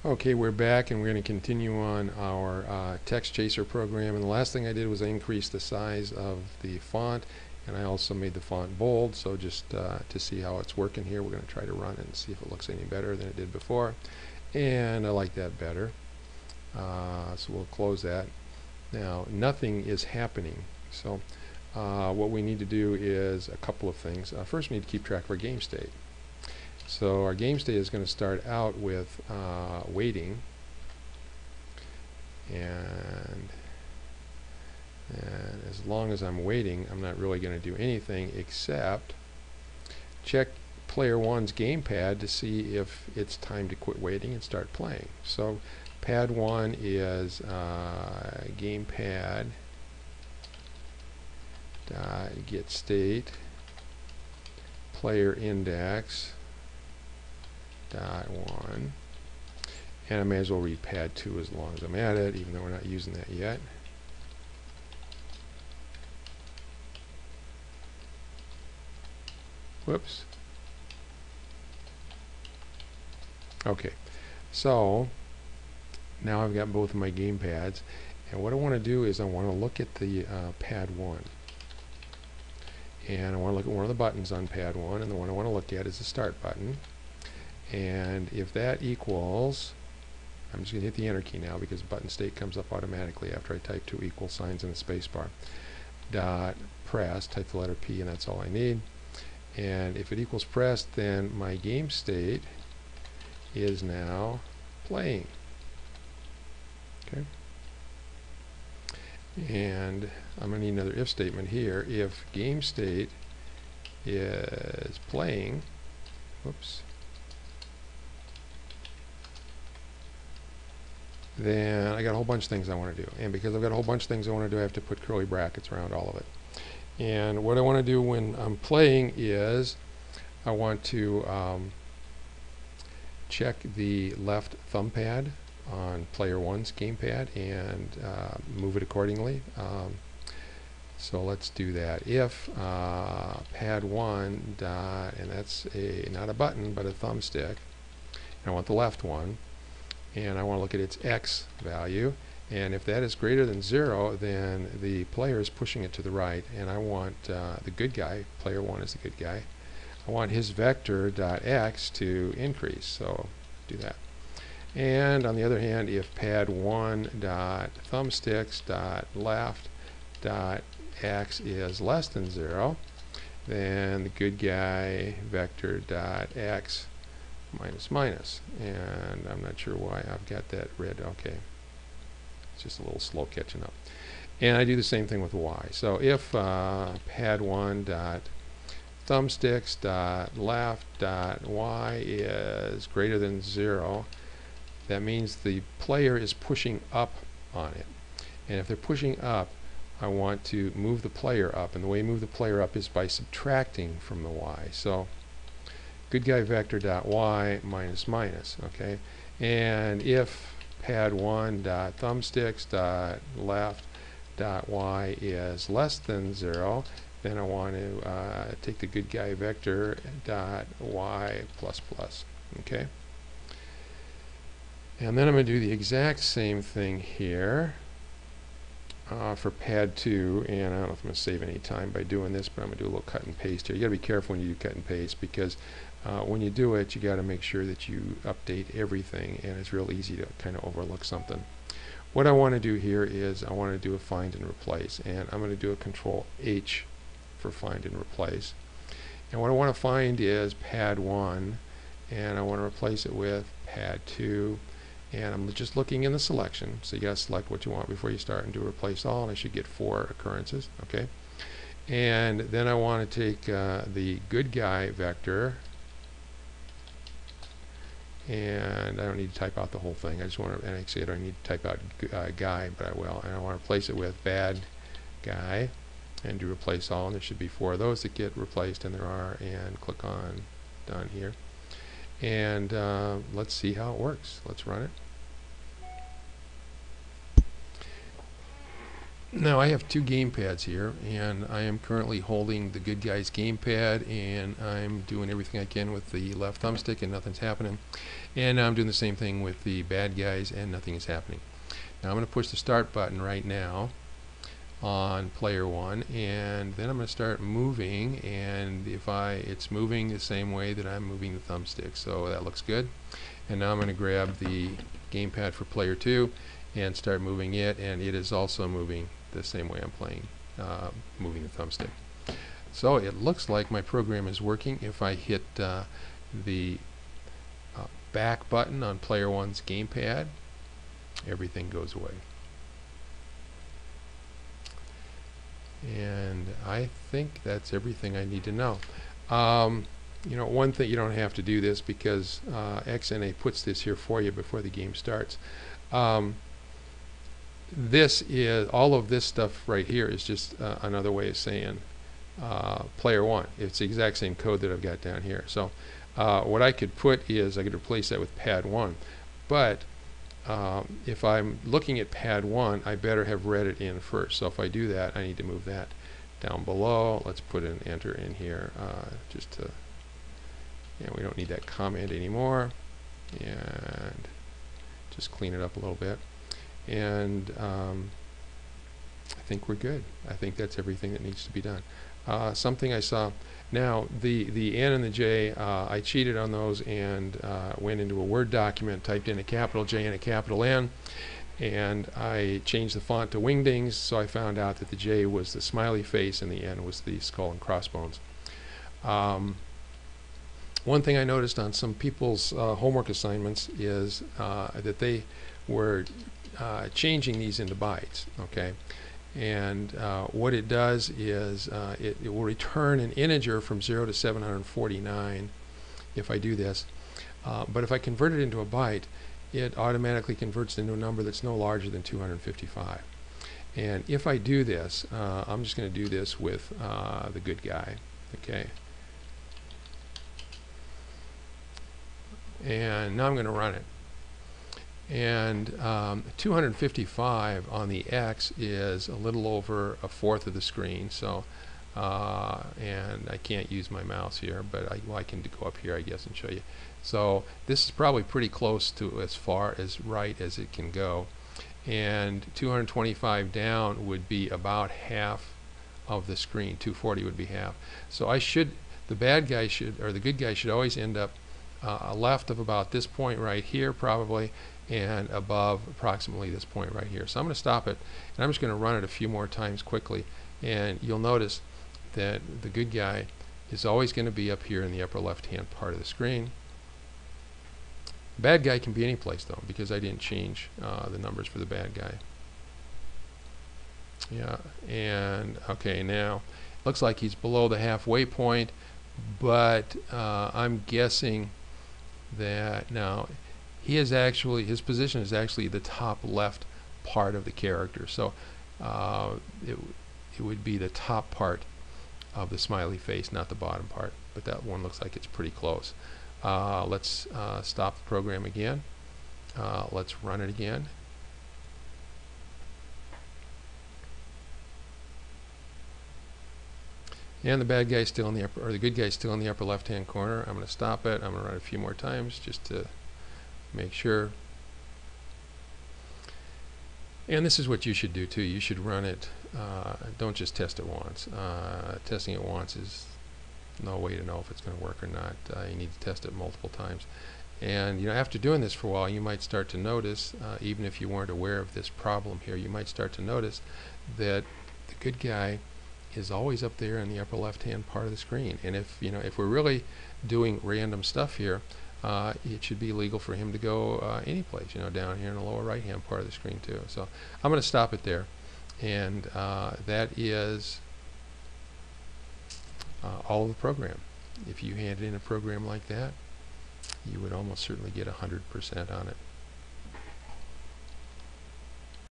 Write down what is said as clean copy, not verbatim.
Okay, we're back and we're going to continue on our text chaser program, and the last thing I did was I increased the size of the font, and I also made the font bold. So just to see how it's working here, we're going to try to run it and see if it looks any better than it did before, and I like that better. So we'll close that. Now nothing is happening, so what we need to do is a couple of things. First we need to keep track of our game state. So our game state is going to start out with waiting, and as long as I'm waiting, I'm not really going to do anything except check player one's gamepad to see if it's time to quit waiting and start playing. So pad 1 is gamepad get state player index .1, and I may as well read pad 2 as long as I'm at it, even though we're not using that yet. Whoops. Okay, so now I've got both of my game pads, and what I want to do is I want to look at the pad 1, and I want to look at one of the buttons on pad 1, and the one I want to look at is the start button. And if that equals, I'm just going to hit the enter key now because button state comes up automatically after I type two equal signs in the space bar. Dot press, type the letter P, and that's all I need. And if it equals pressed, then my game state is now playing. Okay. And I'm going to need another if statement here. If game state is playing, whoops, then I got a whole bunch of things I want to do. And because I've got a whole bunch of things I want to do, I have to put curly brackets around all of it. And what I want to do when I'm playing is I want to check the left thumb pad on player one's gamepad and move it accordingly. So let's do that. If pad 1 dot, and that's not a button but a thumbstick, and I want the left one, and I want to look at its X value, and if that is greater than 0, then the player is pushing it to the right, and I want the good guy, player 1 is the good guy, I want his vector dot X to increase, so do that. And on the other hand, if pad 1 dot thumbsticks dot left dot X is less than 0, then the good guy vector dot X minus minus, and I'm not sure why I've got that red. Okay, it's just a little slow catching up. And I do the same thing with Y. So if pad 1 dot thumbsticks dot left dot Y is greater than 0, that means the player is pushing up on it. And if they're pushing up, I want to move the player up, and the way you move the player up is by subtracting from the Y. So good guy vector dot Y minus minus, okay? And if pad 1 dot thumbsticks dot left dot Y is less than 0, then I want to take the good guy vector dot Y plus plus, okay? And then I'm going to do the exact same thing here for pad 2, and I don't know if I'm going to save any time by doing this, but I'm going to do a little cut and paste here. You got to be careful when you do cut and paste, because when you do it, you got to make sure that you update everything, and it's real easy to kind of overlook something. What I want to do here is I want to do a find and replace, and I'm going to do a control H for find and replace. And what I want to find is pad 1, and I want to replace it with pad 2. And I'm just looking in the selection, so you got to select what you want before you start and do replace all, and I should get 4 occurrences, okay? And then I want to take the good guy vector, and I don't need to type out the whole thing. I just want to, and actually I don't need to type out guy, but I will. And I want to replace it with bad guy, and do replace all, and there should be 4 of those that get replaced, and there are, and click on done here. And let's see how it works. Let's run it. Now I have two gamepads here, and I am currently holding the good guy's gamepad, and I'm doing everything I can with the left thumbstick, and nothing's happening. And now I'm doing the same thing with the bad guys, and nothing is happening. Now I'm going to push the start button right now on player 1, and then I'm going to start moving, and it's moving the same way that I'm moving the thumbstick, so that looks good. And now I'm going to grab the gamepad for player 2 and start moving it, and it is also moving the same way I'm playing, moving the thumbstick. So it looks like my program is working. If I hit the back button on player 1's gamepad, everything goes away. And I think that's everything I need to know. You know, one thing, you don't have to do this because XNA puts this here for you before the game starts. This is, all of this stuff right here is just another way of saying player 1. It's the exact same code that I've got down here. So what I could put is I could replace that with pad 1. But if I'm looking at pad 1, I better have read it in first. So if I do that, I need to move that down below. Let's put an enter in here just to, we don't need that comment anymore. And just clean it up a little bit. And I think we're good. I think that's everything that needs to be done. Something I saw, now the N and the J, I cheated on those and went into a Word document, typed in a capital J and a capital N, and I changed the font to Wingdings, so I found out that the J was the smiley face and the N was the skull and crossbones. One thing I noticed on some people's homework assignments is that they were changing these into bytes, okay? And what it does is it will return an integer from 0 to 749 if I do this. But if I convert it into a byte, it automatically converts into a number that's no larger than 255. And if I do this, I'm just going to do this with the good guy, okay? And now I'm going to run it. And 255 on the X is a little over a fourth of the screen. So, and I can't use my mouse here, but I can go up here, I guess, and show you. So this is probably pretty close to as far as right as it can go. And 225 down would be about half of the screen. 240 would be half. So I should, the bad guy should, or the good guy should always end up left of about this point right here, probably, and above approximately this point right here. So I'm going to stop it, and I'm just going to run it a few more times quickly, and you'll notice that the good guy is always going to be up here in the upper left hand part of the screen. Bad guy can be any place though, because I didn't change the numbers for the bad guy. Yeah, and okay, now looks like he's below the halfway point, but I'm guessing that now he is actually, his position is actually the top left part of the character. So it would be the top part of the smiley face, not the bottom part. But that one looks like it's pretty close. Let's stop the program again. Let's run it again. And the bad guy's still in the upper, or the good guy's still in the upper left-hand corner. I'm going to stop it. I'm going to run it a few more times just to make sure. And this is what you should do too. You should run it. Don't just test it once. Testing it once is no way to know if it's going to work or not. You need to test it multiple times. And you know, after doing this for a while, you might start to notice, even if you weren't aware of this problem here, you might start to notice that the good guy is always up there in the upper left-hand part of the screen. And if if we're really doing random stuff here, it should be legal for him to go any place, down here in the lower right-hand part of the screen too. So I'm going to stop it there, and that is all of the program. If you handed in a program like that, you would almost certainly get 100% on it.